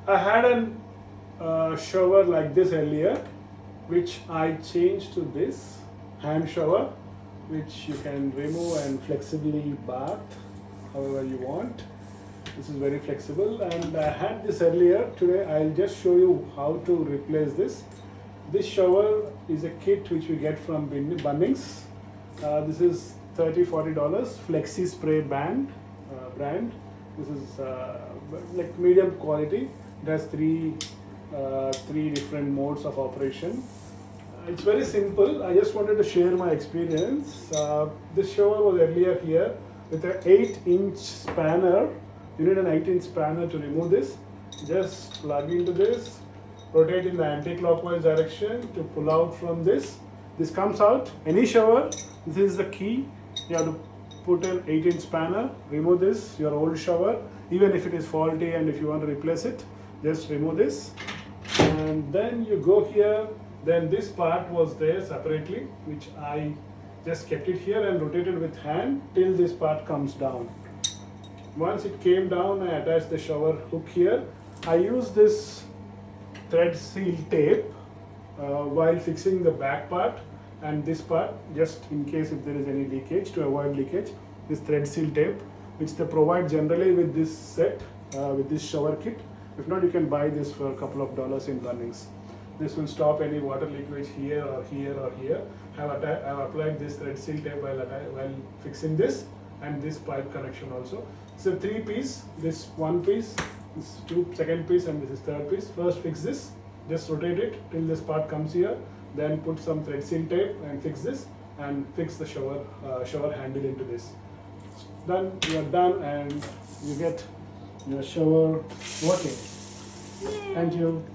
I had an shower like this earlier, which I changed to this hand shower, which you can remove and flexibly bath however you want. This is very flexible, and I had this earlier. Today I'll just show you how to replace this. This shower is a kit which we get from Bunnings. This is $30-40 Flexi Spray brand. This is like medium quality. It has three different modes of operation. It's very simple. I just wanted to share my experience. This shower was earlier here with an 8-inch spanner. You need an 8-inch spanner to remove this. Just plug into this, rotate in the anti-clockwise direction to pull out from this. This comes out. Any shower, this is the key. You have to put an 8-inch spanner, remove this, your old shower, even if it is faulty and if you want to replace it, just remove this. And then you go here, then this part was there separately, which I just kept it here and rotated with hand till this part comes down. Once it came down, I attached the shower hook here. I use this thread seal tape while fixing the back part and this part, just in case if there is any leakage, to avoid leakage. This thread seal tape, which they provide generally with this set, with this shower kit. If not, you can buy this for a couple of dollars in Bunnings. This will stop any water leakage here or here or here. I have applied this thread seal tape while fixing this and this pipe connection also. It's a 3-piece, this 1 piece, this second piece, and this is third piece. First fix this, just rotate it till this part comes here, then put some thread seal tape and fix this, and fix the shower handle into this. Then you are done and you get your shower working. Thank you.